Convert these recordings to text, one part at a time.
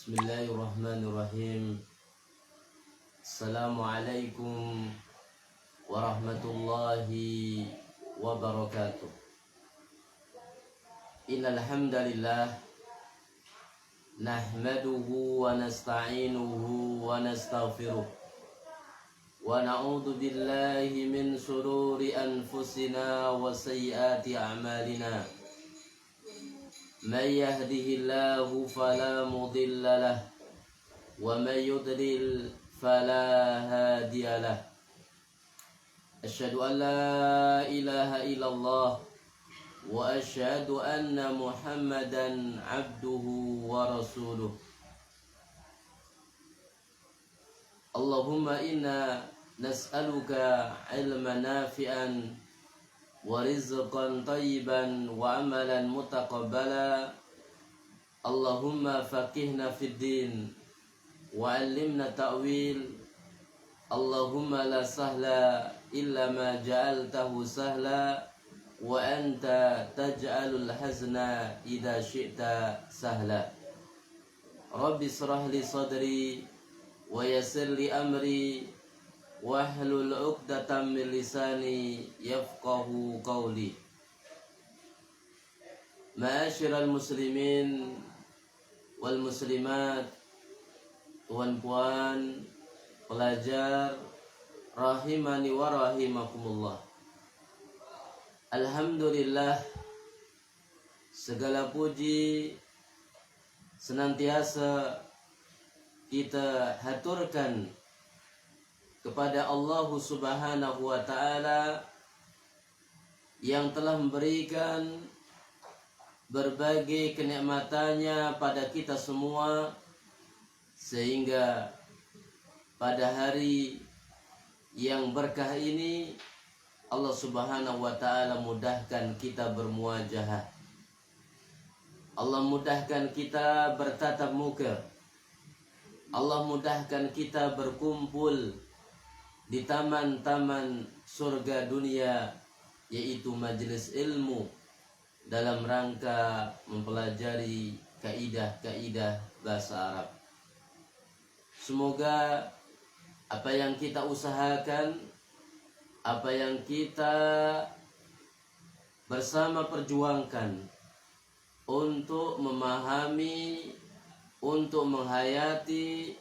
Bismillahirrahmanirrahim. Assalamualaikum warahmatullahi wabarakatuh. Innal hamdalillah nahmaduhu wa nasta'inuhu wa nastaghfiruh wa na'udzu billahi min shururi anfusina wa sayyiati a'malina. Man yahdihillahu fala mudilla lahu wa man yudlil fala hadiya lahu. Asyhadu an la ilaha illallah wa asyhadu anna Muhammadan abduhu wa rasuluh. Allahumma inna nas'aluka ilman nafi'an wa rizqan tayyiban wa amalan mutaqabbala. Allahumma faqihna fid din wa 'allimna ta'wil. Allahumma la sahla illa ma ja'altahu sahla wa anta taj'alul hazna idza syi'ta sahla. Rabbi shrah li sadri wa yassir li amri wahlul 'uqdatam min lisani yafqahu qawli. Ma'asyiral muslimin wal muslimat, tuan-puan, pelajar rahimani wa rahimakumullah. Alhamdulillah, segala puji senantiasa kita haturkan kepada Allah Subhanahu wa ta'ala yang telah memberikan berbagai kenikmatannya pada kita semua, sehingga pada hari yang berkah ini Allah Subhanahu wa ta'ala mudahkan kita bermuajahah. Allah mudahkan kita bertatap muka. Allah mudahkan kita berkumpul di taman-taman surga dunia, yaitu majelis ilmu, dalam rangka mempelajari kaidah-kaidah bahasa Arab. Semoga apa yang kita usahakan, apa yang kita bersama perjuangkan untuk memahami, untuk menghayati,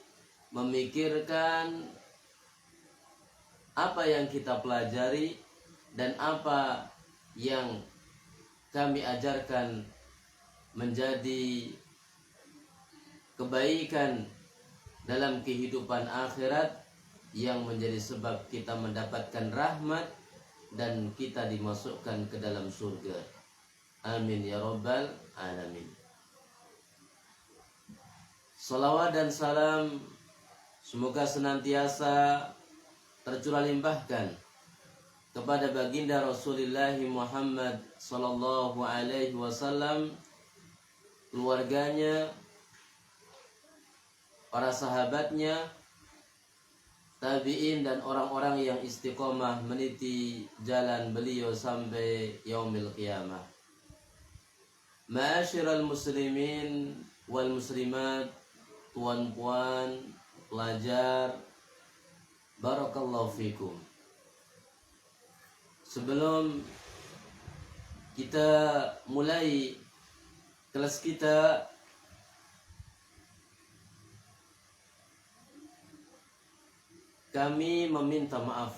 memikirkan apa yang kita pelajari dan apa yang kami ajarkan menjadi kebaikan dalam kehidupan akhirat, yang menjadi sebab kita mendapatkan rahmat dan kita dimasukkan ke dalam surga. Amin ya rabbal alamin. Salawat dan salam semoga senantiasa tercurah limpahkan kepada baginda Rasulullah Muhammad sallallahu alaihi wasallam, keluarganya, para sahabatnya, tabi'in dan orang-orang yang istiqomah meniti jalan beliau sampai yaumil qiyamah. Ma'asyiral muslimin wal muslimat, tuan-puan, pelajar, barakallahu fikum. Sebelum kita mulai kelas kita, kami meminta maaf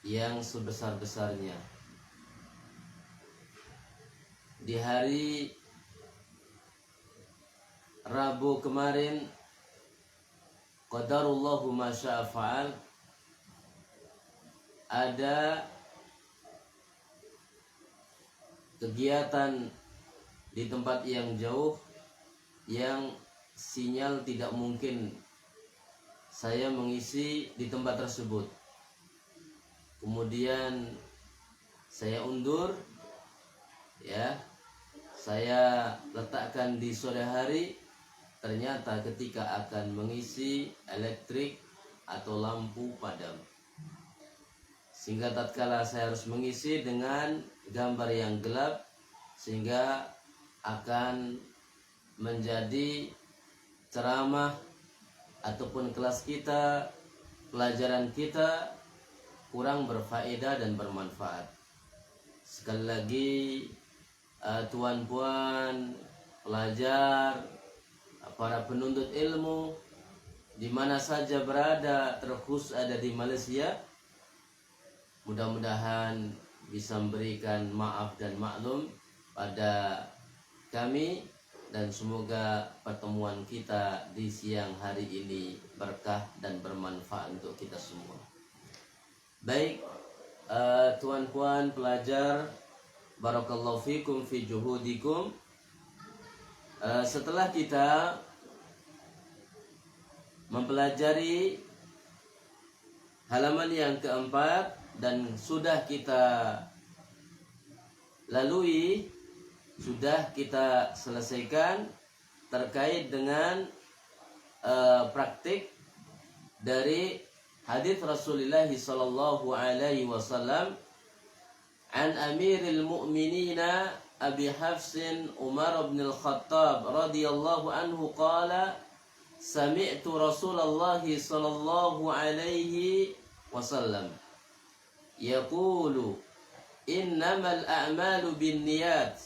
yang sebesar-besarnya. Di hari Rabu kemarin, qadarullahu ma syaa fa'al, ada kegiatan di tempat yang jauh yang sinyal tidak mungkin saya mengisi di tempat tersebut. Kemudian saya undur, ya, saya letakkan di sore hari. Ternyata ketika akan mengisi, elektrik atau lampu padam, sehingga tatkala saya harus mengisi dengan gambar yang gelap, sehingga akan menjadi ceramah ataupun kelas kita, pelajaran kita kurang berfaedah dan bermanfaat. Sekali lagi, tuan-puan, pelajar, para penuntut ilmu, di mana saja berada, terkhusus ada di Malaysia, mudah-mudahan bisa memberikan maaf dan maklum pada kami, dan semoga pertemuan kita di siang hari ini berkah dan bermanfaat untuk kita semua. Baik, tuan-puan pelajar, barakallahu fikum fi juhudikum. Setelah kita mempelajari halaman yang keempat dan sudah kita lalui, sudah kita selesaikan terkait dengan praktik dari hadis Rasulullah sallallahu alaihi wasallam an Amiril Mu'minina Abi Hafsin Umar bin Al-Khattab radhiyallahu anhu qala sami'tu Rasulullah sallallahu alaihi wasallam yaqulu innamal a'malu binniyat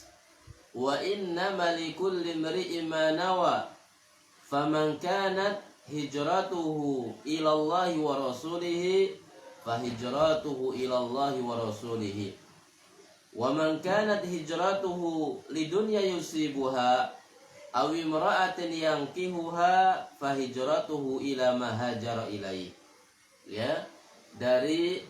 wa innama likulli imri'in ma nawa faman kanat hijratuhu ila Allah wa rasulih fa hijratuhu ila Allah wa rasulih wa man kanat hijratuhu lidunya yusibuha aw imra'atin yankihuha fa hijratuhu ila ma hajara ilaihi. Ya, dari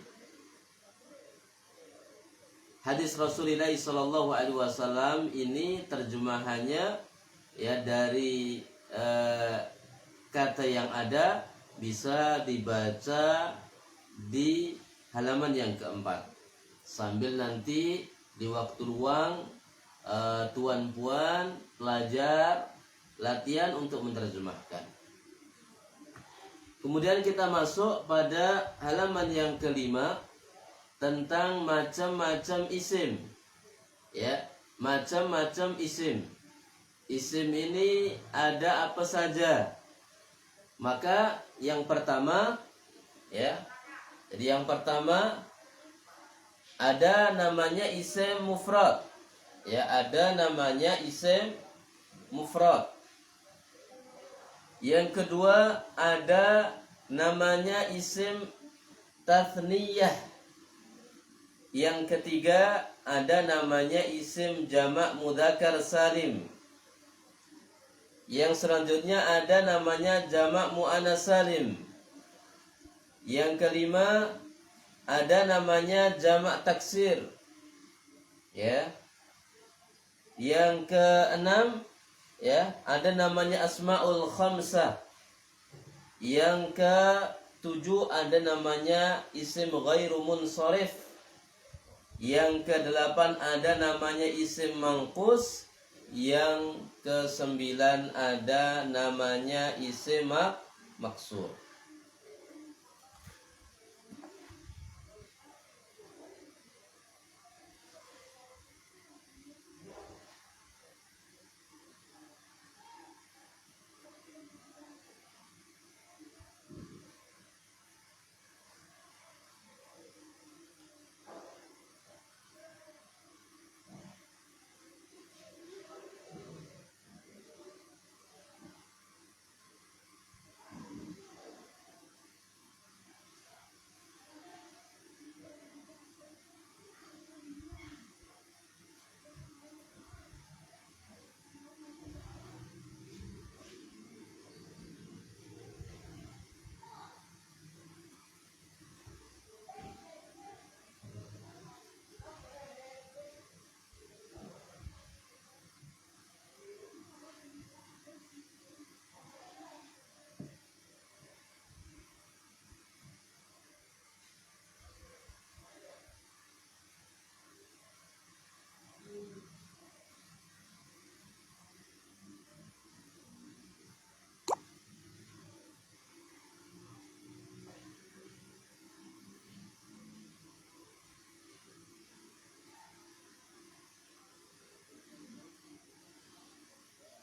hadis Rasulullah sallallahu alaihi wasallam ini terjemahannya ya dari kata yang ada bisa dibaca di halaman yang keempat. Sambil nanti di waktu luang tuan-puan pelajar latihan untuk menerjemahkan. Kemudian kita masuk pada halaman yang kelima tentang macam-macam isim. Ya, macam-macam isim. Isim ini ada apa saja? Maka yang pertama, ya. Jadi yang pertama ada namanya isim mufrad. Ya, ada namanya isim mufrad. Yang kedua ada namanya isim tathniyah. Yang ketiga ada namanya isim jamak mudzakkar salim. Yang selanjutnya ada namanya jamak muannas salim. Yang kelima ada namanya jamak taksir. Ya. Yang keenam ya, ada namanya asmaul khamsah. Yang ketujuh ada namanya isim ghairu munsharif. Yang kedelapan ada namanya isim mangkus. Yang kesembilan ada namanya isim maksur.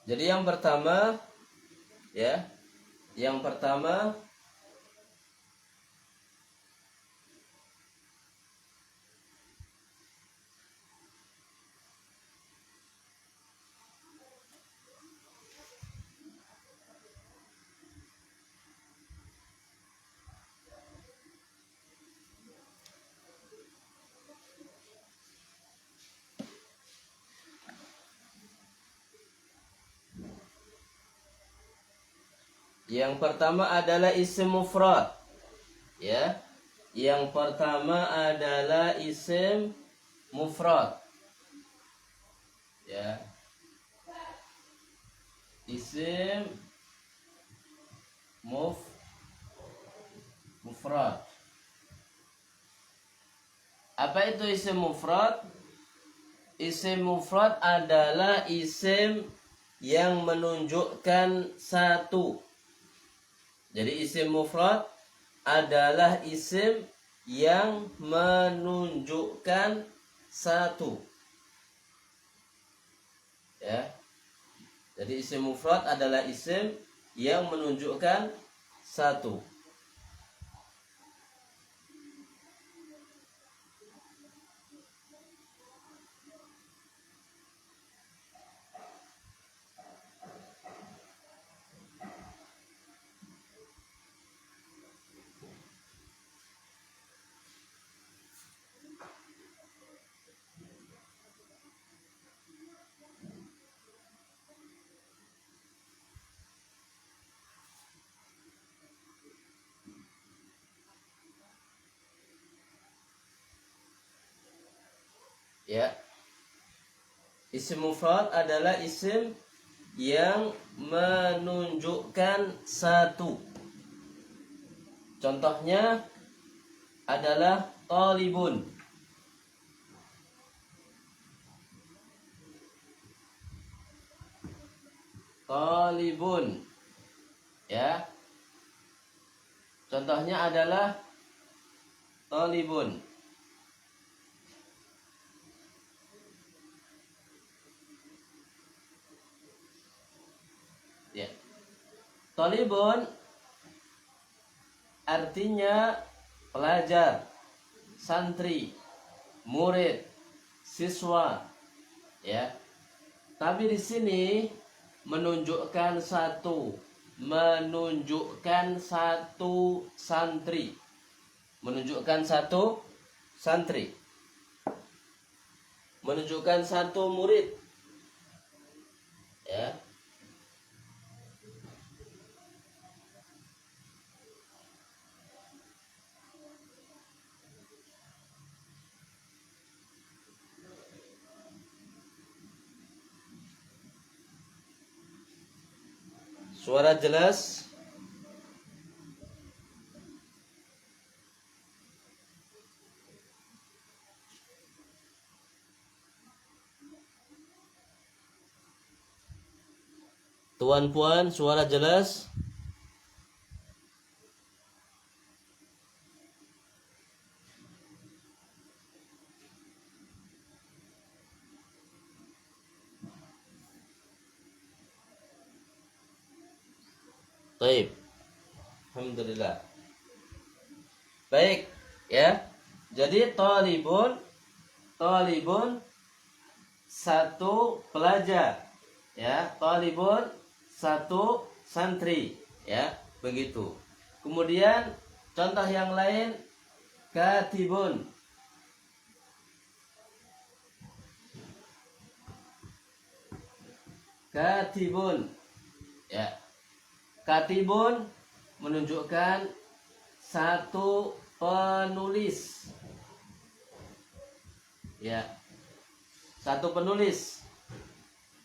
Jadi yang pertama Ya. Yang pertama adalah isim mufrad. Ya. Yang pertama adalah isim mufrad. Ya. Isim mufrad. Apa itu isim mufrad? Isim mufrad adalah isim yang menunjukkan satu. Jadi isim mufrad adalah isim yang menunjukkan satu. Ya. Jadi isim mufrad adalah isim yang menunjukkan satu. Ya. Isim mufrad adalah isim yang menunjukkan satu. Contohnya adalah talibun. Talibun. Ya. Contohnya adalah talibun. Ya. Talibun artinya pelajar, santri, murid, siswa, ya. Tapi di sini menunjukkan satu santri, menunjukkan satu santri, menunjukkan satu murid, ya. Suara jelas? Tuan puan, suara jelas? Baik. Alhamdulillah. Baik, ya. Jadi talibun satu pelajar, ya. Talibun satu santri, ya. Begitu. Kemudian contoh yang lain, katibun. Katibun, ya. Katibun menunjukkan satu penulis, ya. Satu penulis.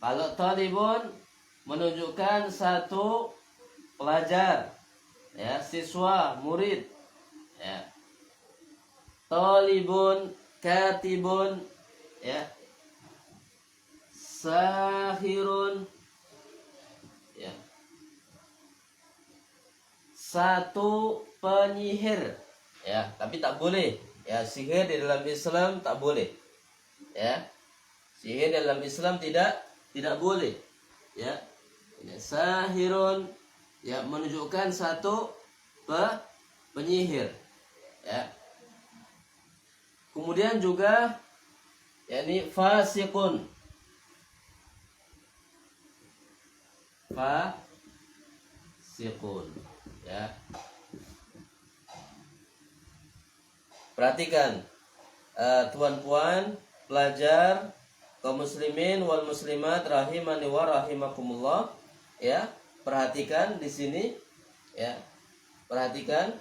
Kalau talibun menunjukkan satu pelajar, ya, siswa, murid, ya. Talibun, katibun, ya. Sahirun, ya. Satu penyihir, ya. Tapi tak boleh, ya. Sihir di dalam Islam tak boleh, ya. Sihir dalam Islam tidak boleh, ya. Ini sahirun, ya, menunjukkan satu penyihir, ya. Kemudian juga yakni fasikun, fasikun, ya. Perhatikan tuan-puan, pelajar, kaum muslimin wal muslimat rahimani wa rahimakumullah, ya. Perhatikan di sini, ya. Perhatikan,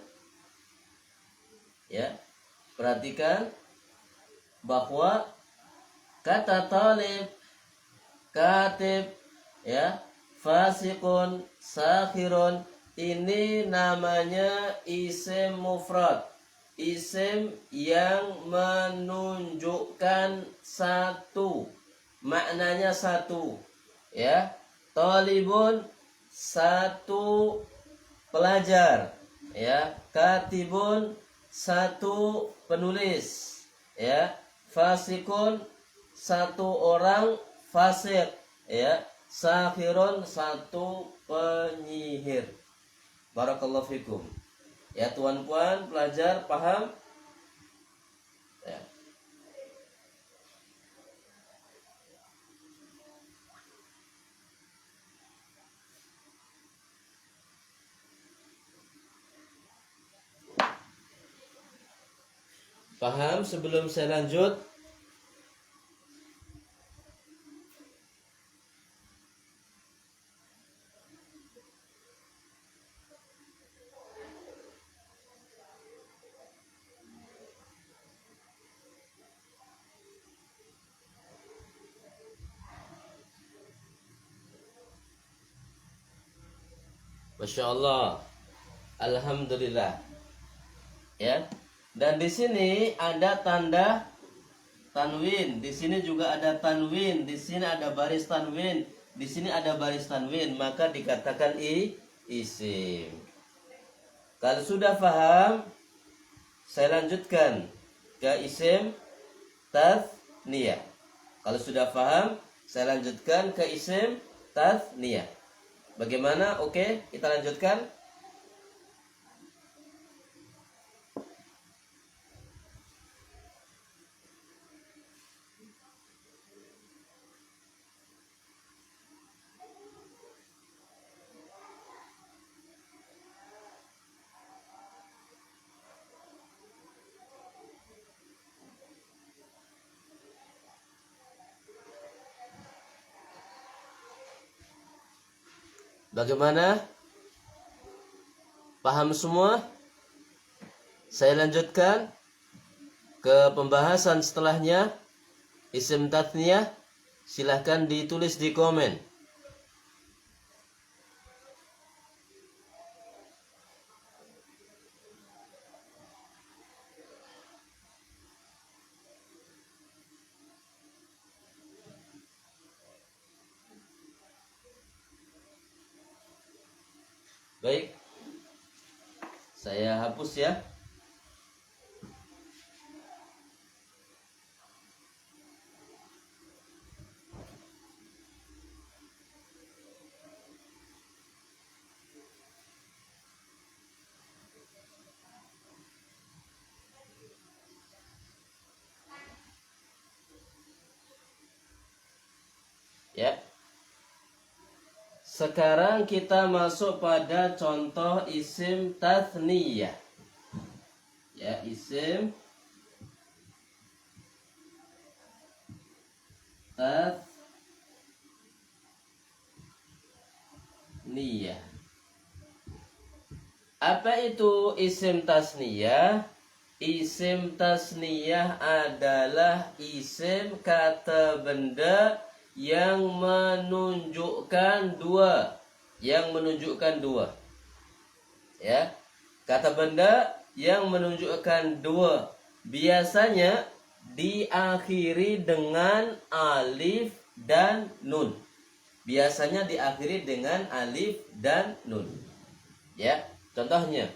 ya. Perhatikan bahwa kata talib, katib, ya, fasikun, sakhirun, ini namanya isim mufrad, isim yang menunjukkan satu, maknanya satu, ya. Talibun, satu pelajar, ya. Katibun, satu penulis, ya. Fasikun, satu orang fasik, ya. Sakhirun, satu penyihir. Barakallahu fikum. Ya, tuan-puan pelajar paham? Ya. Paham sebelum saya lanjut? Masya Allah, alhamdulillah, ya. Dan di sini ada tanda tanwin, di sini juga ada tanwin, di sini ada baris tanwin, di sini ada baris tanwin, maka dikatakan isim. Kalau sudah paham, saya lanjutkan ke isim tathniyah. Kalau sudah paham, saya lanjutkan ke isim tathniyah. Bagaimana? Oke, kita lanjutkan. Bagaimana? Paham semua? Saya lanjutkan ke pembahasan setelahnya. Isim tathniyah, silahkan ditulis di komen. Baik, saya hapus ya. Ya. Sekarang kita masuk pada contoh isim tathniyah. Ya, isim tathniyah. Apa itu isim tasniyah? Isim tasniyah adalah isim kata benda yang menunjukkan dua, ya. Kata benda yang menunjukkan dua biasanya diakhiri dengan alif dan nun. Biasanya diakhiri dengan alif dan nun. Ya, contohnya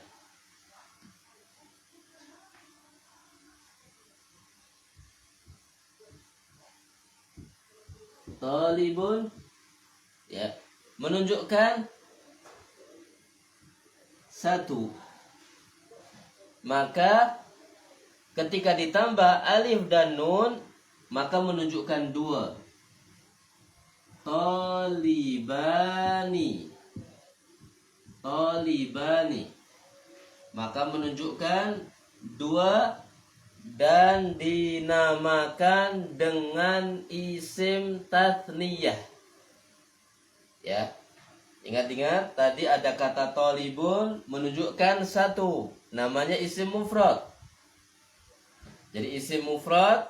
talibun, ya, menunjukkan satu. Maka ketika ditambah alif dan nun, maka menunjukkan dua. Tolibani. Tolibani. Maka menunjukkan dua dan dinamakan dengan isim tathniyah. Ya. Ingat-ingat tadi ada kata tolibun menunjukkan satu. Namanya isim mufrad. Jadi isim mufrad,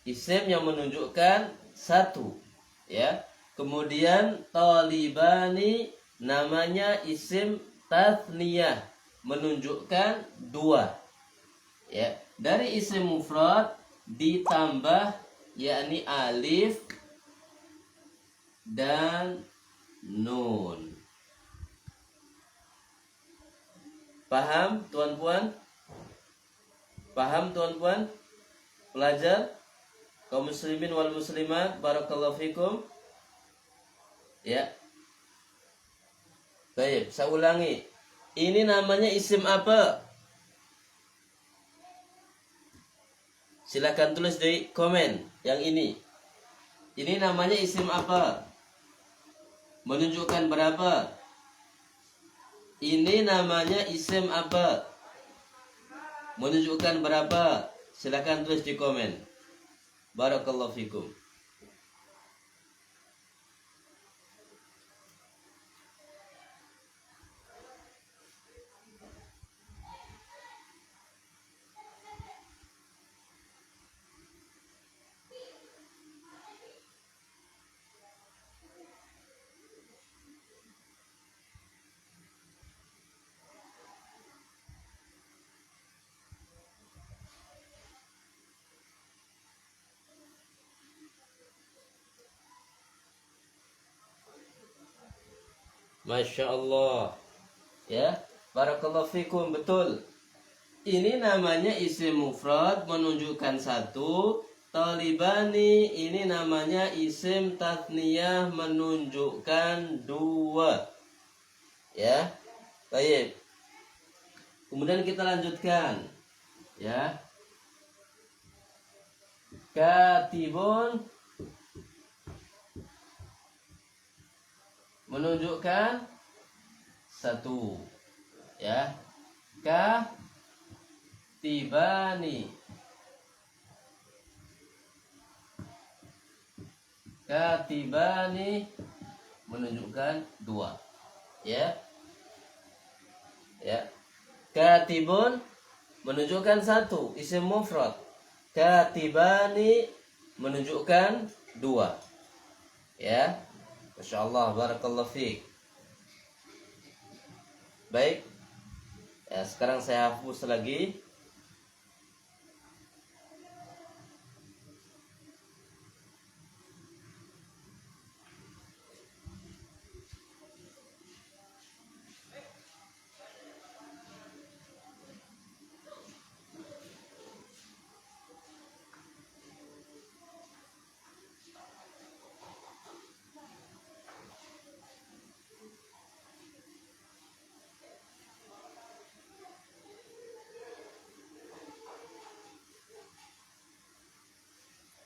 isim yang menunjukkan satu. Ya. Kemudian tolibani namanya isim tathniyah menunjukkan dua. Ya, dari isim mufrad ditambah yakni alif dan nun. Paham tuan-puan? Paham tuan-puan? Pelajar kaum muslimin wal muslimat, barakallahu fikum. Ya. Baik, saya ulangi. Ini namanya isim apa? Silakan tulis di komen yang ini. Ini namanya isim apa? Menunjukkan berapa? Ini namanya isim apa? Menunjukkan berapa? Silakan tulis di komen. Barakallahu fikum. Masya Allah. Ya, barakallahu fikum, betul. Ini namanya isim mufrad menunjukkan satu. Talibani ini namanya isim tathniyah menunjukkan dua. Ya, baik. Kemudian kita lanjutkan. Ya, katibun menunjukkan satu. Ya, katibani. Katibani menunjukkan dua. Ya. Ya. Katibun menunjukkan satu, isim mufrad. Katibani menunjukkan dua. Ya. Masya Allah, barakallahu fiik. Baik. Ya, sekarang saya hapus lagi.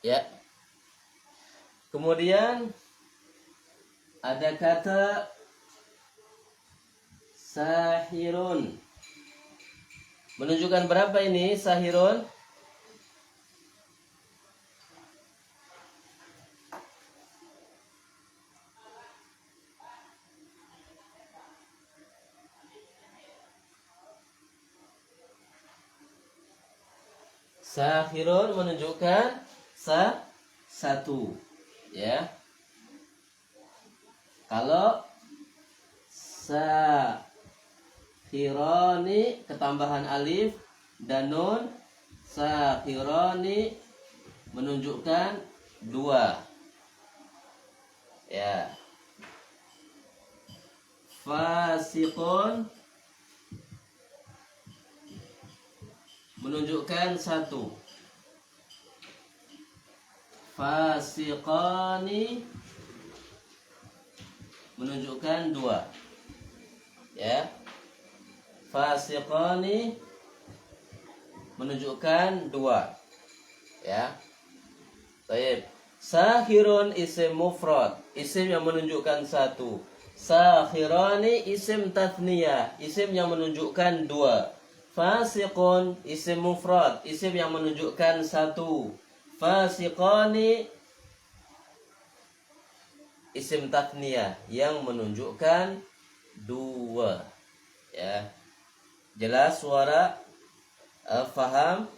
Ya. Kemudian ada kata sahirun. Menunjukkan berapa ini sahirun? Sahirun menunjukkan satu. Ya. Kalau sahironi ketambahan alif dan nun, sahironi menunjukkan dua. Ya. Fasiqun menunjukkan satu. Fasiqani menunjukkan dua. Ya. Fasiqani menunjukkan 2. Ya. Baik. Sahirun isim mufrad, isim yang menunjukkan 1. Sahirani isim tathniyah, isim yang menunjukkan 2. Fasiqun isim mufrad, isim yang menunjukkan 1. Fasiqani isim tathniyah yang menunjukkan 2. Ya. Jelas suara? Faham?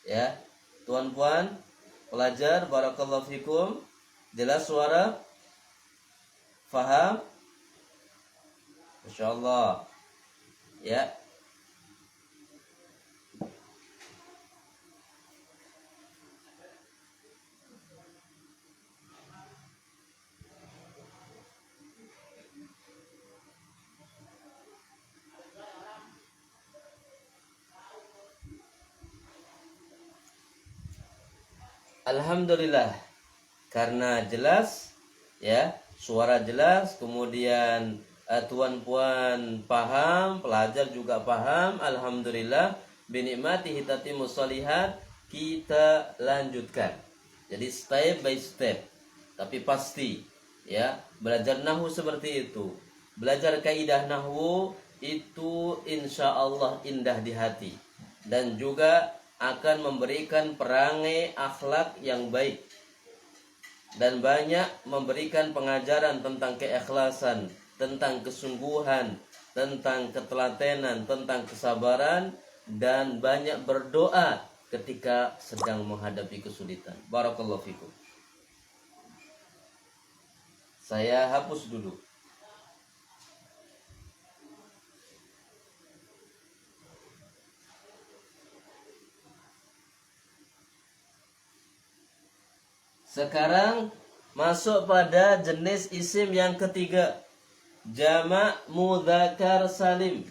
Ya. Tuan-puan pelajar, barakallahu fikum. Jelas suara? Faham? Insyaallah. Ya. Alhamdulillah, karena jelas, ya, suara jelas, kemudian tuan-puan paham, pelajar juga paham. Alhamdulillah, binikmatihi tatimmus shalihat. Kita lanjutkan. Jadi step by step, tapi pasti, ya, belajar nahwu seperti itu. Belajar kaidah nahwu itu insya Allah indah di hati, dan juga akan memberikan perangai akhlak yang baik, dan banyak memberikan pengajaran tentang keikhlasan, tentang kesungguhan, tentang ketelatenan, tentang kesabaran, dan banyak berdoa ketika sedang menghadapi kesulitan. Barakallahu fikum. Saya hapus dulu. Sekarang masuk pada jenis isim yang ketiga, jamak mudzakkar salim.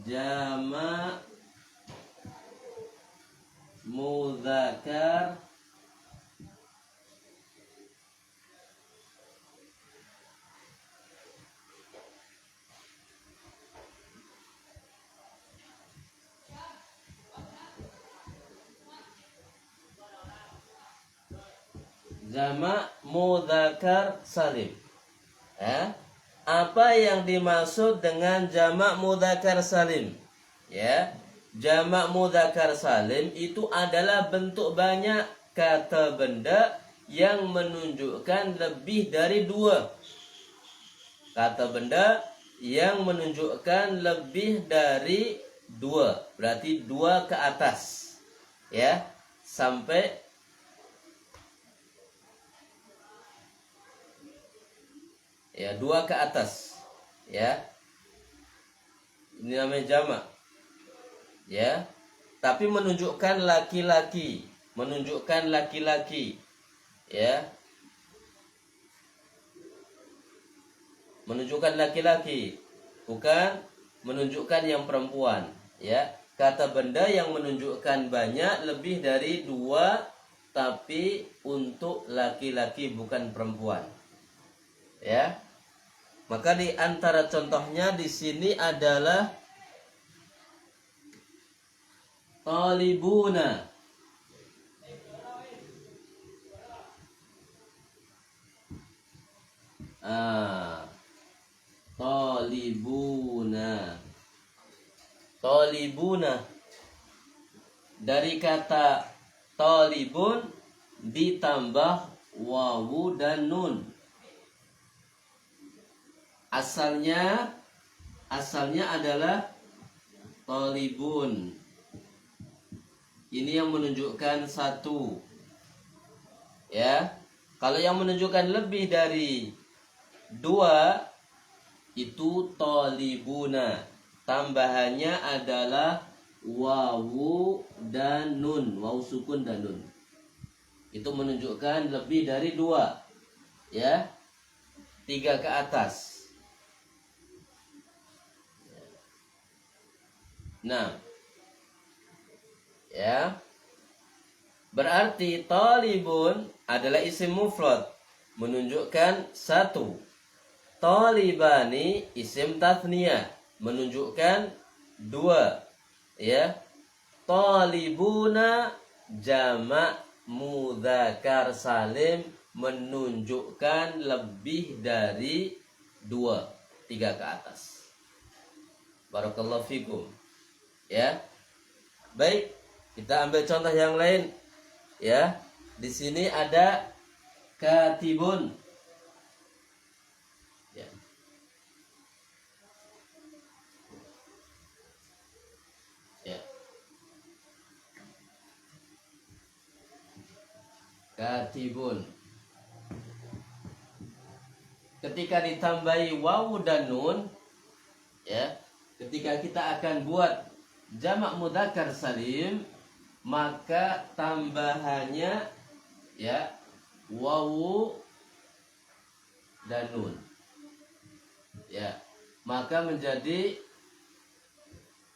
Jamak mudzakkar jamak mudzakkar salim. Apa yang dimaksud dengan jamak mudzakkar salim? Ya, jamak mudzakkar salim itu adalah bentuk banyak kata benda yang menunjukkan lebih dari 2. Kata benda yang menunjukkan lebih dari 2, berarti 2 ke atas. Ya, sampai ya 2 ke atas, ya, ini namanya jamak, ya, tapi menunjukkan laki-laki, ya, menunjukkan laki-laki, bukan menunjukkan yang perempuan, ya. Kata benda yang menunjukkan banyak lebih dari 2, tapi untuk laki-laki bukan perempuan, ya. Maka di antara contohnya di sini adalah talibuna. Talibuna. Talibuna dari kata talibun ditambah wawu dan nun. Asalnya adalah talibun. Ini yang menunjukkan 1. Ya. Kalau yang menunjukkan lebih dari 2 itu talibuna. Tambahannya adalah wawu dan nun, wawu sukun dan nun. Itu menunjukkan lebih dari 2. Ya. 3 ke atas. Nah, ya, berarti talibun adalah isim mufrad, menunjukkan 1. Talibani isim tathniyah menunjukkan dua, ya. Talibuna jamak mudzakkar salim menunjukkan lebih dari dua, tiga ke atas. Barakallahu fikum. Ya. Baik, kita ambil contoh yang lain. Ya. Di sini ada katibun. Ya. Ya. Katibun. Ketika ditambahi wawu dan nun, ya, ketika kita akan buat jamak mudzakkar salim, maka tambahannya, ya, wawu dan nun, ya, maka menjadi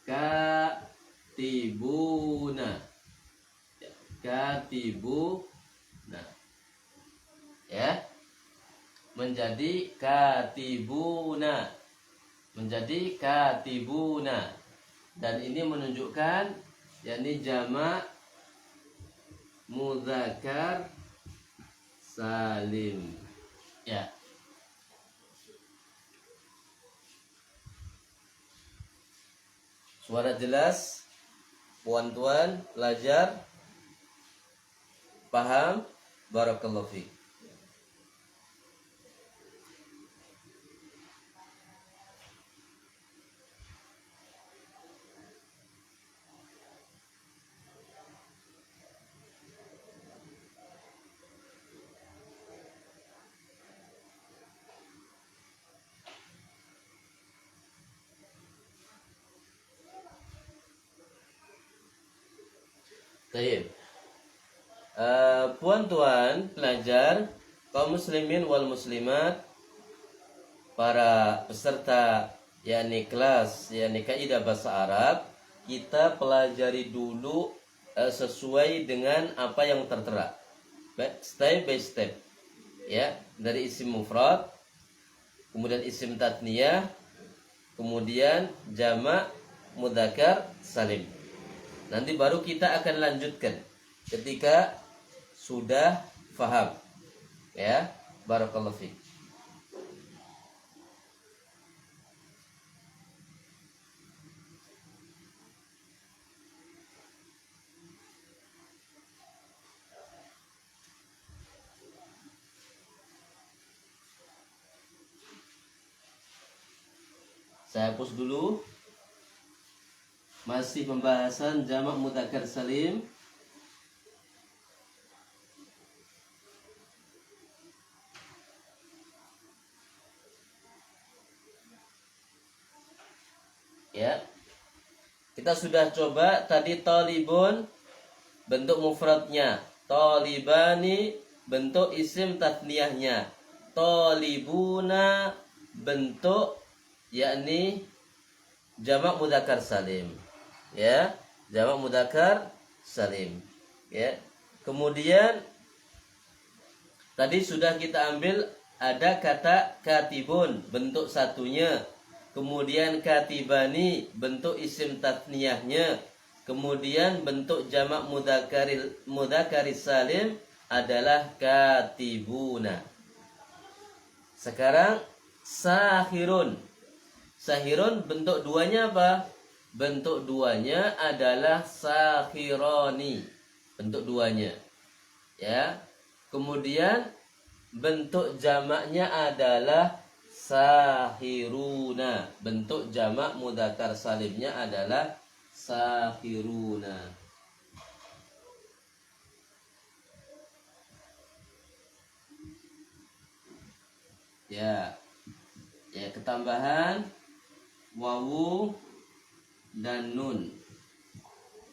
katibuna, ya, katibuna, ya, menjadi katibuna, menjadi katibuna, dan ini menunjukkan yakni jamak mudzakkar salim, ya. Suara jelas, puan-tuan, pelajar, paham? Barakallahu fiik. Baik. Puan-tuan, pelajar, kaum muslimin wal muslimat, para peserta yakni kelas yakni kaidah bahasa Arab, kita pelajari dulu sesuai dengan apa yang tertera. Step by step. Ya, dari isim mufrad, kemudian isim tatniyah, kemudian jamak mudzakkar salim. Nanti baru kita akan lanjutkan ketika sudah faham. Ya, barakallahu fiik. Saya hapus dulu. Masih pembahasan jamak mudzakkar salim. Ya. Kita sudah coba tadi talibun bentuk mufradnya, talibani bentuk isim tatniyahnya, talibuna bentuk yakni jamak mudzakkar salim. Ya, jamak mudzakkar salim. Ya. Kemudian tadi sudah kita ambil ada kata katibun bentuk satunya, kemudian katibani bentuk isim tatniyahnya, kemudian bentuk jamak mudzakkar salim adalah katibuna. Sekarang sahirun. Sahirun bentuk duanya apa? Bentuk duanya adalah sahironi. Bentuk duanya. Ya. Kemudian bentuk jamaknya adalah sahiruna. Bentuk jamak mudzakkar salimnya adalah sahiruna. Ya. Ya, ketambahan wawu dan nun.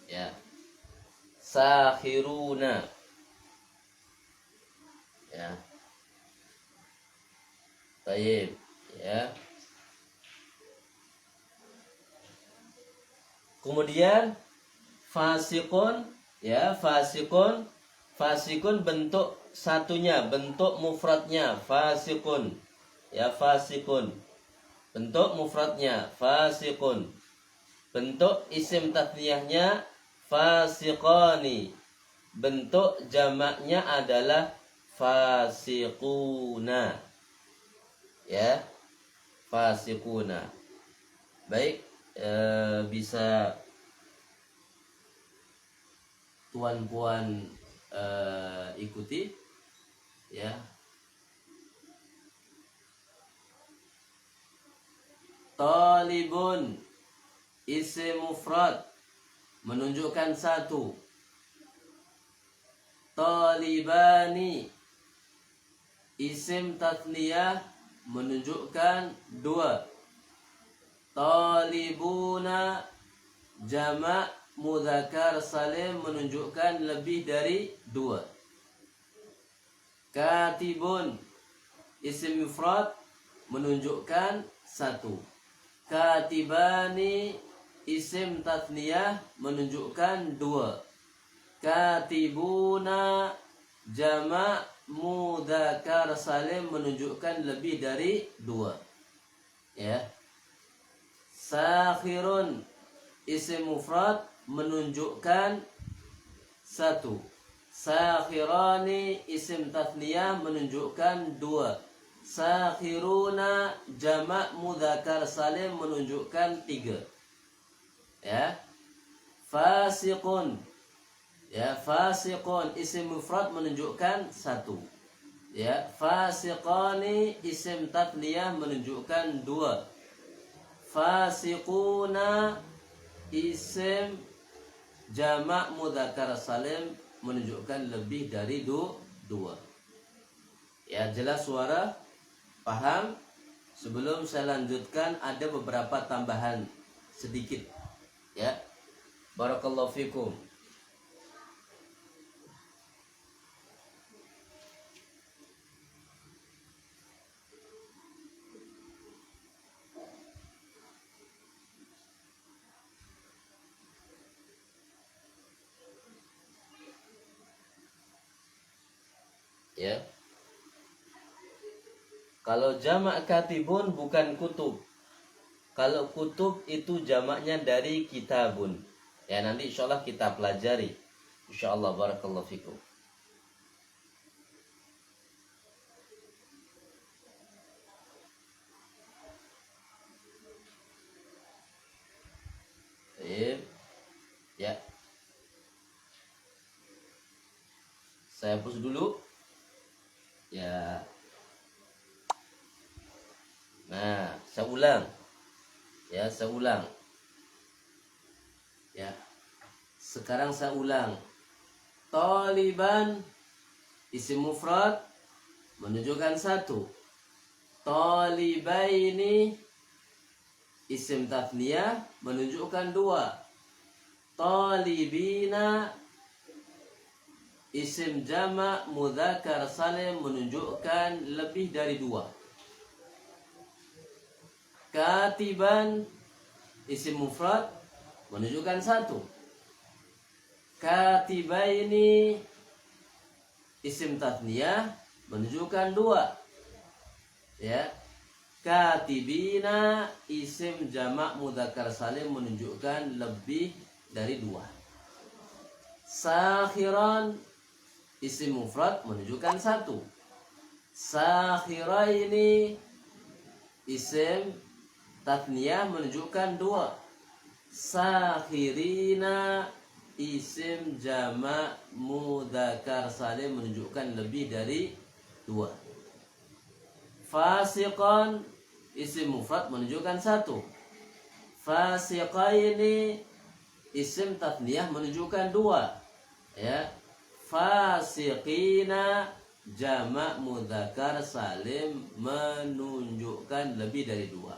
Ya. Sahiruna. Ya. Baik, ya. Kemudian fasikun, ya, fasikun. Fasikun bentuk satunya, bentuk mufradnya fasikun. ya fasikun. Bentuk mufradnya fasikun. Bentuk isim tatniyahnya fasiqani. Bentuk jamaknya adalah fasiquna. Ya, fasiquna. Baik, bisa tuan-puan ikuti ya. Talibun isim mufrad menunjukkan satu. Talibani isim tatniyah menunjukkan dua. Talibuna jamak mudzakkar salim menunjukkan lebih dari dua. Katibun isim mufrad menunjukkan satu. Katibani isim tatniyah menunjukkan dua. Katibuna jamak mudzakkar salim menunjukkan lebih dari dua. Ya. Sakhirun isim mufrad menunjukkan satu. Sakhirani isim tatniyah menunjukkan dua. Sakhiruna jamak mudzakkar salim menunjukkan tiga. Ya. Fasiqun. Ya, fasiqun isim mufrad menunjukkan satu. Ya, fasiqani isim tatniyah menunjukkan dua. Fasiquna isim jamak mudzakkar salim menunjukkan lebih dari dua. Ya, jelas suara? Paham? Sebelum saya lanjutkan ada beberapa tambahan sedikit. Ya. Barakallahu fikum. Ya. Kalau jamak katibun bukan kutub. Kalau kutub itu jamaknya dari kitabun. Ya, nanti insyaallah kita pelajari. Insyaallah barakallahu fikum. Baik. Ya. Saya hapus dulu. Ya. Nah, saya ulang. Ya, saya ulang. Ya. Sekarang saya ulang. Taliban isim mufrad menunjukkan satu. Talibaini isim tatniyah menunjukkan dua. Talibina isim jamak mudzakkar salim menunjukkan lebih dari dua. Katiban isim mufrad menunjukkan satu. Katibaini isim tatniyah menunjukkan dua. Ya. Katibina isim jamak mudzakkar salim menunjukkan lebih dari dua. Sakhiran isim mufrad menunjukkan satu. Sakhiraini isim tatniyah menunjukkan dua. Sakhirina isim jamak mudzakkar salim menunjukkan lebih dari dua. Fasiqan isim mufrad menunjukkan satu. Fasiqaini isim tatniyah menunjukkan dua. Ya. Fasiqina jamak mudzakkar salim menunjukkan lebih dari dua.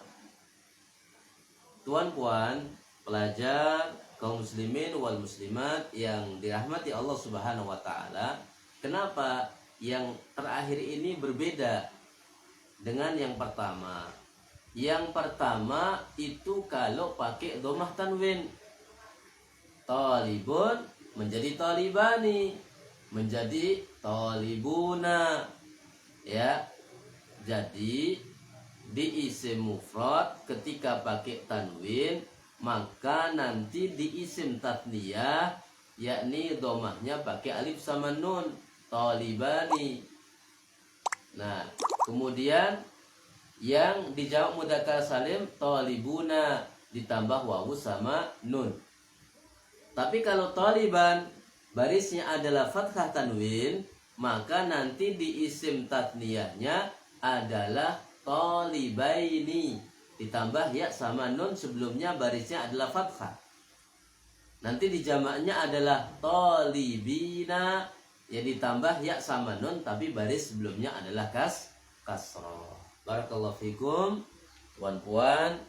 Tuan-puan, pelajar, kaum muslimin wal muslimat yang dirahmati Allah Subhanahu wa taala, kenapa yang terakhir ini berbeda dengan yang pertama? Yang pertama itu kalau pakai dhammah tanwin. Talibun menjadi talibani, menjadi talibuna. Ya. Jadi di isim mufrad ketika pakai tanwin, maka nanti di isim tatniyah yakni domahnya pakai alif sama nun, talibani. Nah, kemudian yang di jamak mudzakkar salim talibuna ditambah wawu sama nun. Tapi kalau taliban barisnya adalah fathah tanwin, maka nanti di isim tatniyahnya adalah talibaini ditambah ya sama nun, sebelumnya barisnya adalah fathah. Nanti di jamaknya adalah talibina, ya ditambah ya sama nun tapi baris sebelumnya adalah kasroh. Barakallahu fikum puan-puan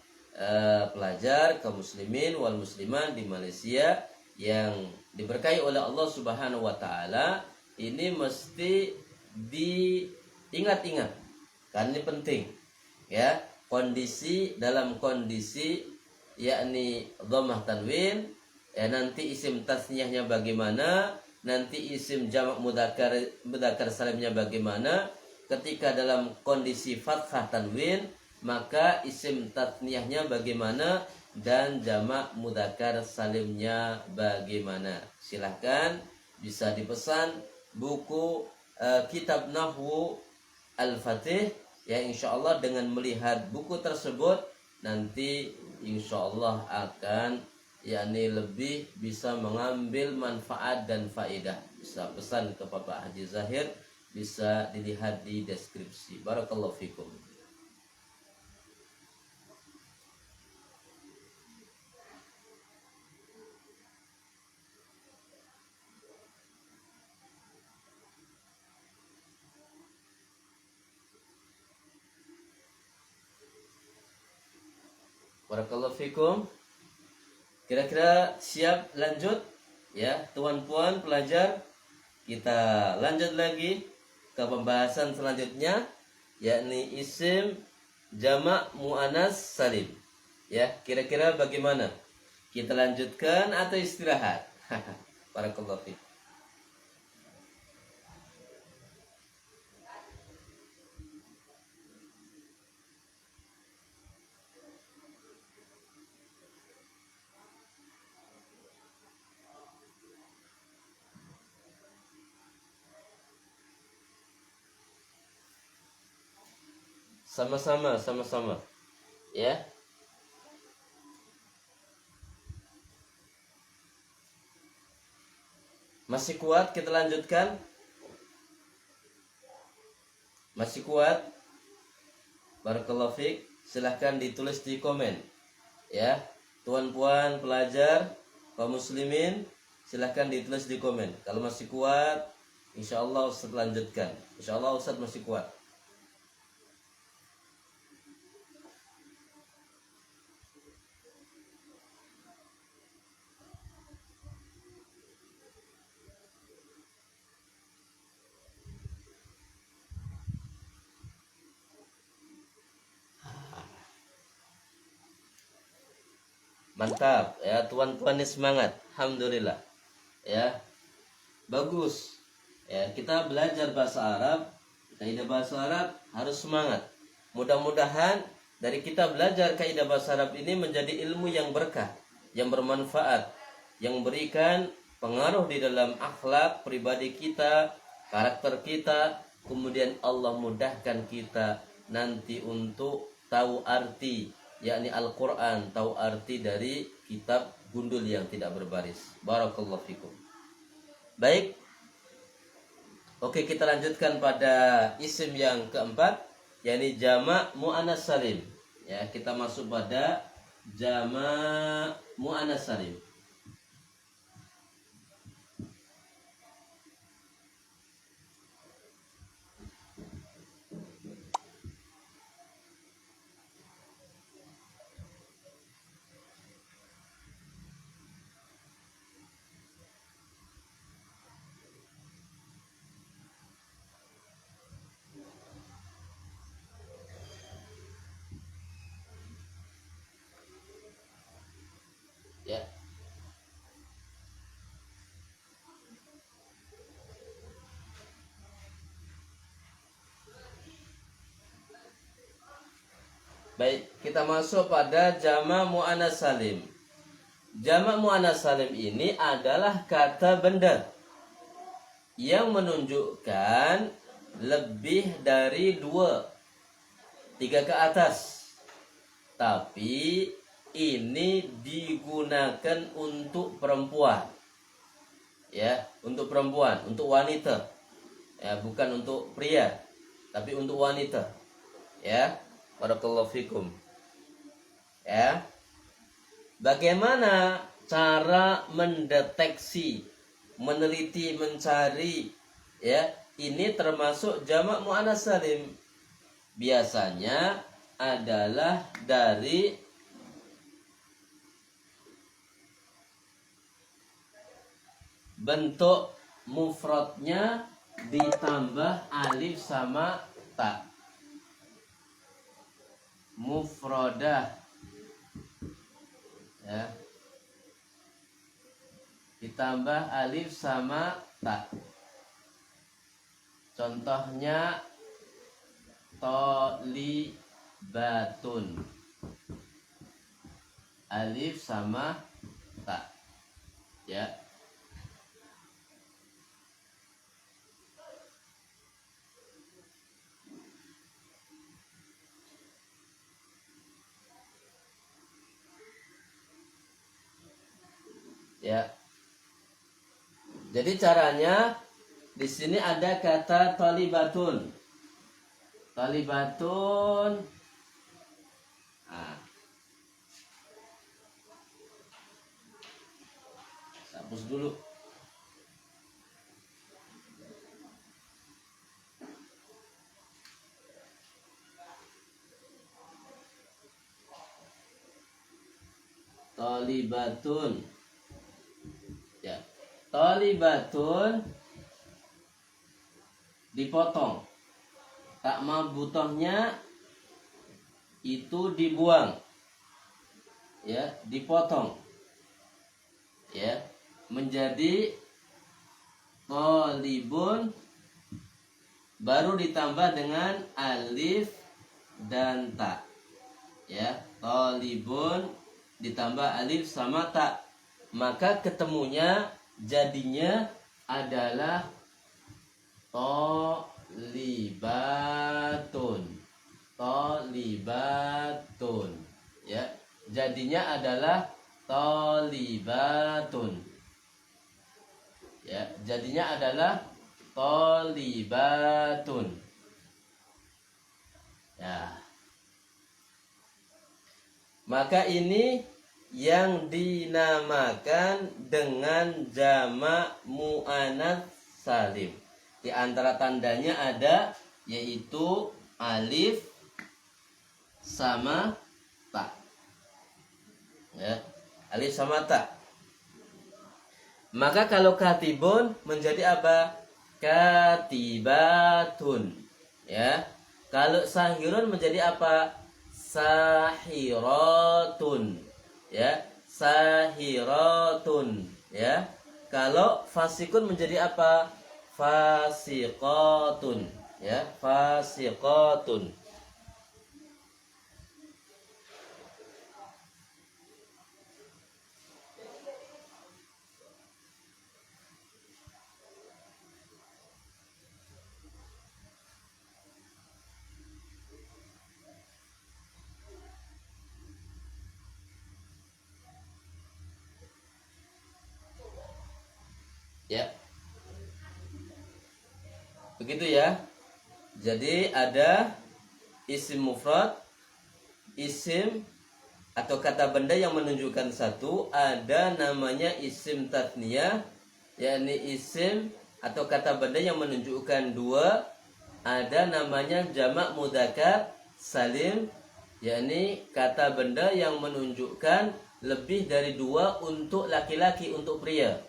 pelajar kaum muslimin wal muslimat di Malaysia yang diberkahi oleh Allah Subhanahu wa taala. Ini mesti diingat-ingat karena ini penting ya, dalam kondisi yakni dhammah tanwin ya, nanti isim tasniyahnya bagaimana, nanti isim jamak mudzakkar salimnya bagaimana. Ketika dalam kondisi fathah tanwin, maka isim tasniyahnya bagaimana dan jamak mudzakkar salimnya bagaimana. Silahkan bisa dipesan buku kitab Nahwu Al-Fatih ya, insyaallah dengan melihat buku tersebut nanti insyaallah akan yakni lebih bisa mengambil manfaat dan faedah. Bisa pesan ke Bapak Haji Zahir, bisa dilihat di deskripsi. Barakallahu fikum. Barakallahu fikum. Kira-kira siap lanjut ya tuan-puan pelajar. Kita lanjut lagi ke pembahasan selanjutnya yakni isim jamak muannas salim. Ya, kira-kira bagaimana? Kita lanjutkan atau istirahat? Barakallahu fikum. Sama-sama ya. Masih kuat kita lanjutkan? Masih kuat? Barakallahu fiik. Silahkan ditulis di komen ya. Tuan-puan pelajar kaum muslimin, silahkan ditulis di komen. Kalau masih kuat, insyaallah Ustaz lanjutkan. Insyaallah Ustaz masih kuat. Mantap ya, tuan-tuan ini semangat. Alhamdulillah ya, bagus ya. Kita belajar bahasa Arab, kaidah bahasa Arab harus semangat. Mudah-mudahan dari kita belajar kaidah bahasa Arab ini menjadi ilmu yang berkah, yang bermanfaat, yang memberikan pengaruh di dalam akhlak pribadi kita, karakter kita. Kemudian Allah mudahkan kita nanti untuk tahu arti yakni Al-Quran, tahu arti dari kitab gundul yang tidak berbaris. Barakallahu fikum. Baik. Oke, kita lanjutkan pada isim yang keempat, yakni jamak muannas salim. Ya, kita masuk pada jamak muannas salim. Ya, Baik, kita masuk pada jamak muannats salim. Jamak muannats salim ini adalah kata benda yang menunjukkan lebih dari 2, 3 ke atas. Tapi ini digunakan untuk perempuan. Ya, untuk perempuan, untuk wanita. Ya, bukan untuk pria, tapi untuk wanita. Ya. Barakallahu fikum. Ya. Bagaimana cara mendeteksi, meneliti, mencari ya, ini termasuk jamak muannats salim? Biasanya adalah dari bentuk mufradnya ditambah alif sama ta. Mufradah ya, ditambah alif sama ta. Contohnya tolibatun, alif sama ta ya. Ya. Jadi caranya di sini ada kata talibatun. Talibatun. Nah. Hapus dulu. Talibatun. Ya, talibatun dipotong, tak marbutohnya itu dibuang, ya, dipotong, ya, menjadi talibun, baru ditambah dengan alif dan ta, ya, talibun ditambah alif sama ta, maka ketemunya jadinya adalah tolibatun. Tolibatun ya, jadinya adalah tolibatun ya, jadinya adalah tolibatun ya. Maka ini yang dinamakan dengan jamak muannats salim. Di antara tandanya ada yaitu alif sama ta. Ya, alif sama ta. Maka kalau katibun menjadi apa? Katibatun. Ya. Kalau sahirun menjadi apa? Sahiratun. Ya, sahiratun ya. Kalau fasikun menjadi apa? Fasiqatun ya, fasiqatun. Ya. Begitu ya. Jadi ada isim mufrad, isim atau kata benda yang menunjukkan satu, ada namanya isim tatniyah, yakni isim atau kata benda yang menunjukkan 2, ada namanya jamak mudzakkar salim, yakni kata benda yang menunjukkan lebih dari 2 untuk laki-laki, untuk pria.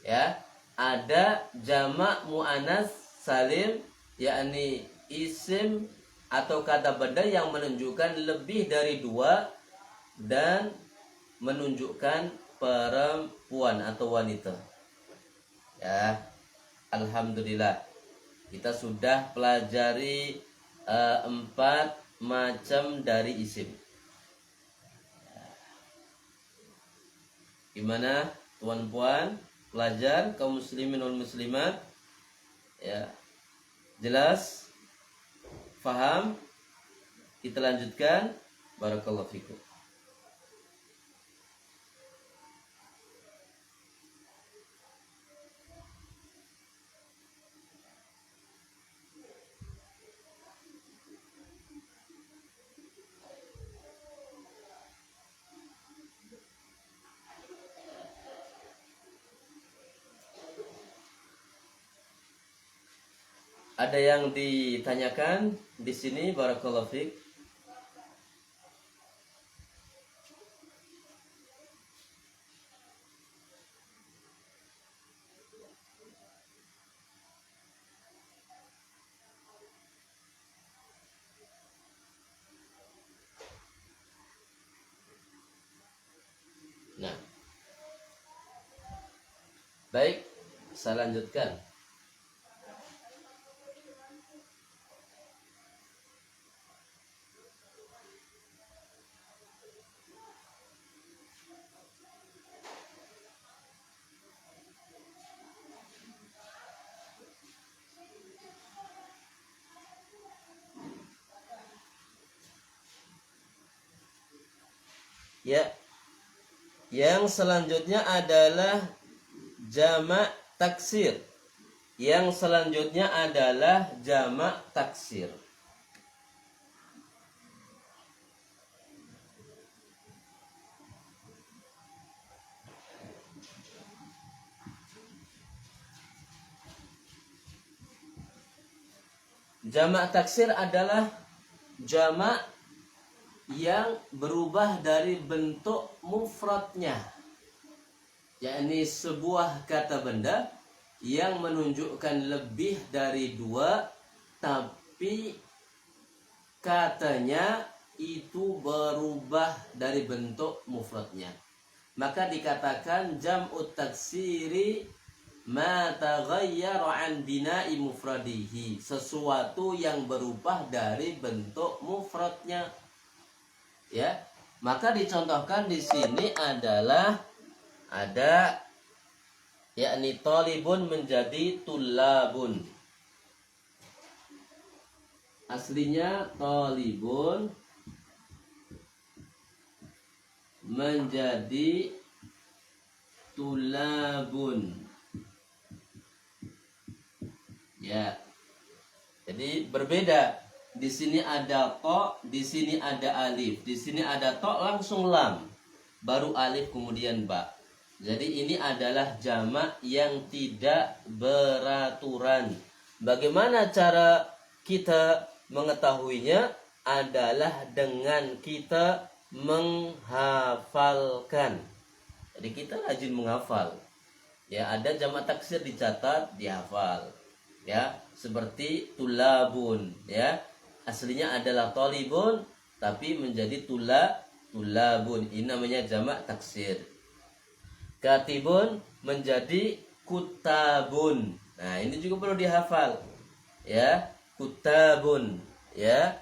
Ya, ada jamak muannats salim, yakni isim atau kata benda yang menunjukkan lebih dari 2 dan menunjukkan perempuan atau wanita. Ya, alhamdulillah kita sudah pelajari 4 macam dari isim. Gimana tuan-puan, pelajar, kaum muslimin wal muslimat? Ya. Jelas? Faham? Kita lanjutkan. Barakallahu fikum. Ada yang ditanyakan di sini? Barakallahu fiik. Nah, baik, saya lanjutkan. Ya, yang selanjutnya adalah jamak taksir. Yang selanjutnya adalah jamak taksir. Jamak taksir adalah jamak yang berubah dari bentuk mufradnya, yakni sebuah kata benda yang menunjukkan lebih dari dua, tapi katanya itu berubah dari bentuk mufradnya. Maka dikatakan jam'ut taksiri ma taghayyara an bina'i mufradihi, sesuatu yang berubah dari bentuk mufradnya. Ya, maka dicontohkan di sini adalah ada yakni talibun menjadi tulabun. Aslinya talibun menjadi tulabun. Ya. Jadi berbeda. Di sini ada to, di sini ada alif, di sini ada to langsung lam, baru alif kemudian ba. Jadi ini adalah jamak yang tidak beraturan. Bagaimana cara kita mengetahuinya? Adalah dengan kita menghafalkan. Jadi kita rajin menghafal. Ya, ada jamak taksir dicatat, dihafal. Ya, seperti tulabun, ya. Aslinya adalah talibun tapi menjadi tulabun. Ini namanya jamak taksir. Katibun menjadi kutabun. Nah, ini juga perlu dihafal. Ya, kutabun, ya.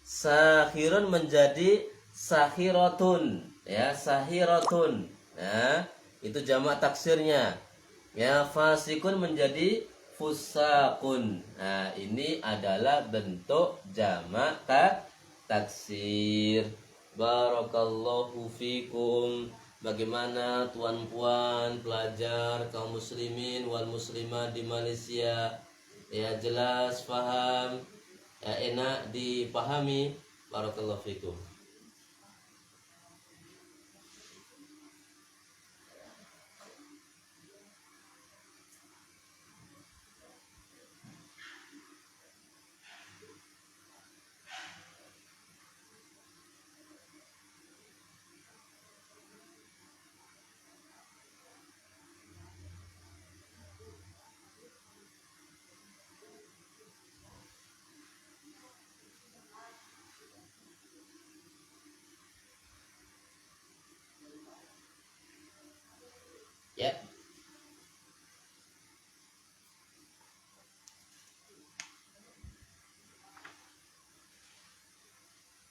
Sahirun menjadi sahiratun, ya, sahiratun. Nah, itu jamak taksirnya. Ya, fasikun menjadi fusakun. Nah, ini adalah bentuk jamak taksir. Barakallahu fikum. Bagaimana tuan-puan, pelajar, kaum muslimin wal muslimat di Malaysia? Ya, jelas, paham, ya, enak dipahami. Barakallahu fikum.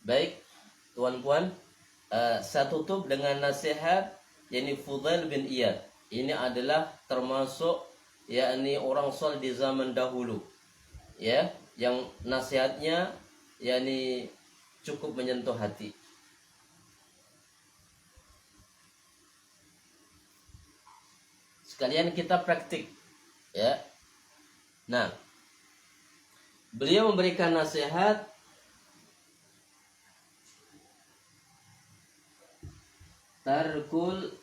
Baik, tuan-puan, saya tutup dengan nasihat yakni Fudail bin Iyad. Ini adalah termasuk yakni orang soleh di zaman dahulu, ya, yang nasihatnya yakni cukup menyentuh hati. Sekalian kita praktik, ya. Nah, beliau memberikan nasihat tarkul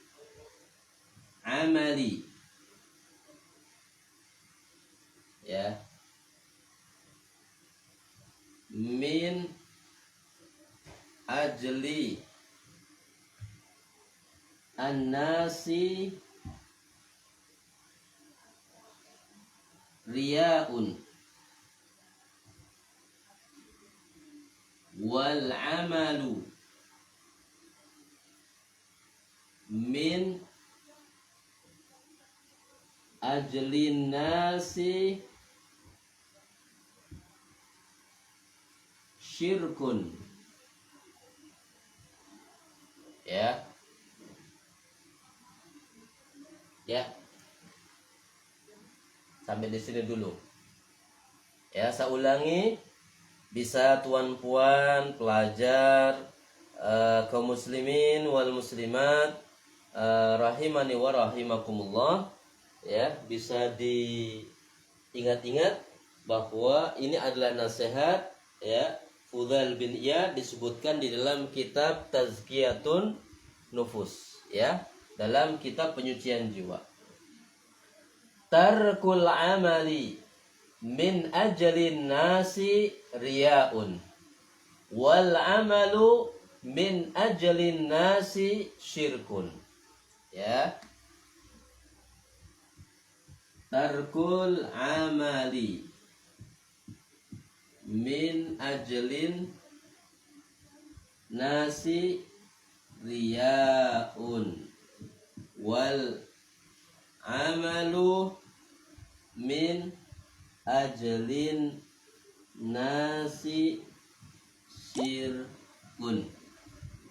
amali, ya, min ajli an-nasi riyaun wal amalu min ajlin nasi syirkun, ya, sampai di sini dulu, ya. Saya ulangi, bisa tuan puan pelajar kaum muslimin wal muslimat rahimani wa rahimakumullah, ya, bisa diingat-ingat bahwa ini adalah nasihat, ya, Fudail bin Iyad, disebutkan di dalam kitab Tazkiyatun Nufus, ya, dalam kitab penyucian jiwa. Tarkul amali min ajalin nasi riyaun wal amalu min ajalin nasi syirkun, ya. Tarkul amali min ajalin nasi riyaun wal amalu min ajalin nasi syirkun,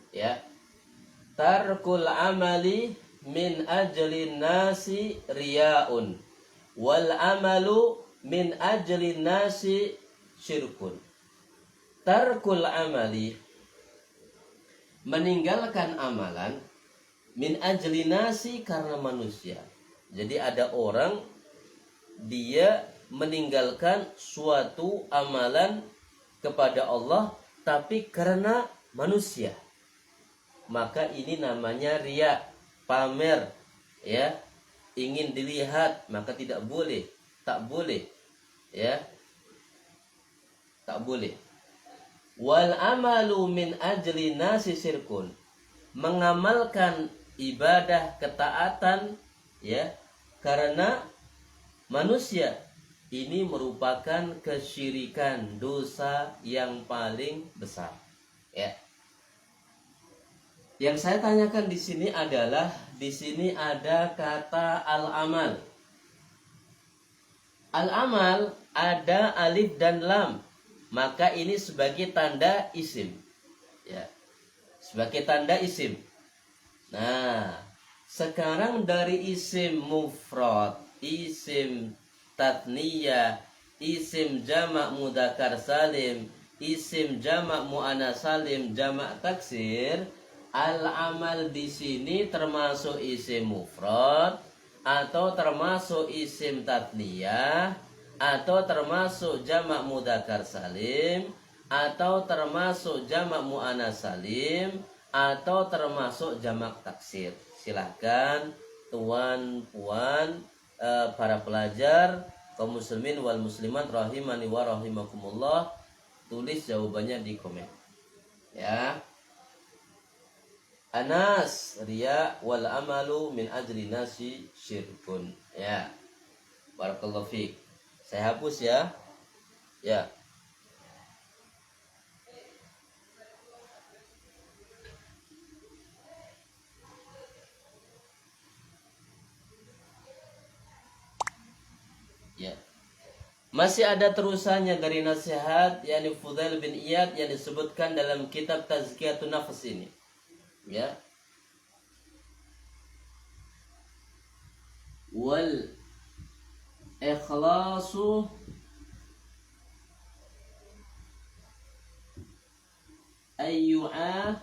ya. Tarkul amali min ajalin nasi riyaun wal amalu min ajalin nasi syirkun. Tarkul amali, meninggalkan amalan, min ajli nasi, karena manusia. Jadi ada orang dia meninggalkan suatu amalan kepada Allah tapi karena manusia, maka ini namanya riya, pamer, ya, ingin dilihat, maka tak boleh, ya, tak boleh. Wal amalu min ajli nasi syirkun, mengamalkan ibadah ketaatan, ya, karena manusia, ini merupakan kesyirikan, dosa yang paling besar, ya. Yang saya tanyakan di sini adalah, di sini ada kata al-amal. Al-amal ada alif dan lam, maka ini sebagai tanda isim, ya, sebagai tanda isim. Nah, sekarang dari isim mufrad, isim tatniyah, isim jamak mudzakkar salim, isim jamak muannas salim, jamak taksir, al-amal di sini termasuk isim mufrad atau termasuk isim tatniyah atau termasuk jamak mudzakkar salim atau termasuk jamak muannas salim atau termasuk jamak taksir. Silahkan tuan puan para pelajar kaum muslimin wal muslimat rahimani wa rahimakumullah, tulis jawabannya di komen, ya. Anas riya wal amalu min ajli nasi syirkun, ya. Barakallahu fiik. Saya hapus, ya. Ya. Ya. Masih ada terusannya dari nasihat yakni Fudail bin Iyad yang disebutkan dalam kitab Tazkiyatun Nafs ini. Ya. Wal ikhlasu ayyu'a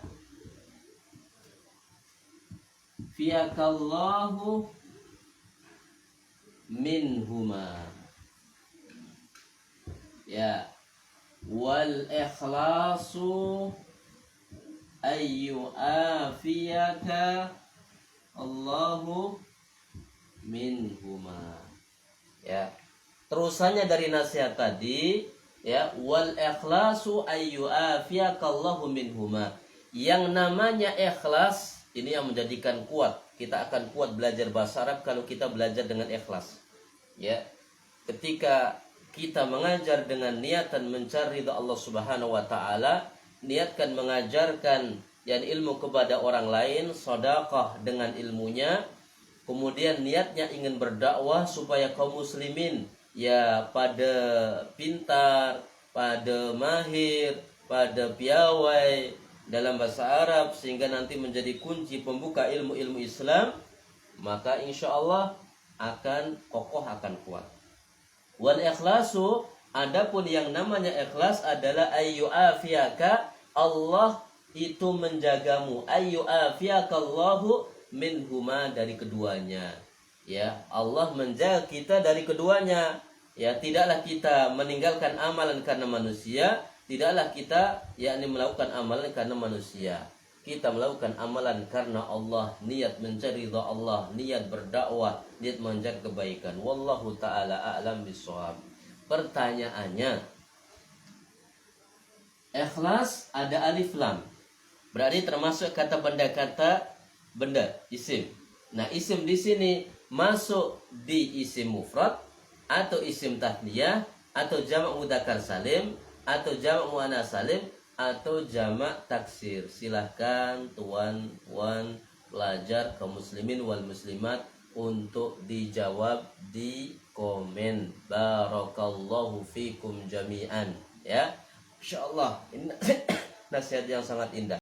fiyakallahu minhuma. Ya, wal ikhlasu ayyu afiyaka Allahu minhuma. Ya. Terusannya dari nasihat tadi, ya, wal ikhlasu ayyu afiyaka Allahu minhuma. Yang namanya ikhlas ini yang menjadikan kuat. Kita akan kuat belajar bahasa Arab kalau kita belajar dengan ikhlas. Ya. Ketika kita mengajar dengan niatan mencari ridha Allah Subhanahu wa taala, niatkan mengajarkan yang ilmu kepada orang lain, sedekah dengan ilmunya, kemudian niatnya ingin berdakwah supaya kaum muslimin ya pada pintar, pada mahir, pada piawai dalam bahasa Arab sehingga nanti menjadi kunci pembuka ilmu-ilmu Islam, maka insya Allah akan kokoh, akan kuat. Wal ikhlasu, adapun yang namanya ikhlas adalah ayyu afiyaka, Allah itu menjagamu, ayyu afiyaka Allahu minhuma, dari keduanya. Ya, Allah menjaga kita dari keduanya. Ya, tidaklah kita meninggalkan amalan karena manusia, tidaklah kita yakni melakukan amalan karena manusia. Kita melakukan amalan karena Allah, niat mencari ridha Allah, niat berdakwah, niat menjaga kebaikan. Wallahu taala a'lam bishawab. Pertanyaannya, ikhlas ada alif lam. Berarti termasuk kata benda, isim. Nah, isim di sini masuk di isim mufrad atau isim tathniyah atau jamak mudzakkar salim atau jamak muannats salim atau jamak taksir. Silahkan tuan pelajar kaum muslimin wal muslimat untuk dijawab di komen. Barakallahu fikum jami'an. Ya, insyaallah ini nasihat yang sangat indah.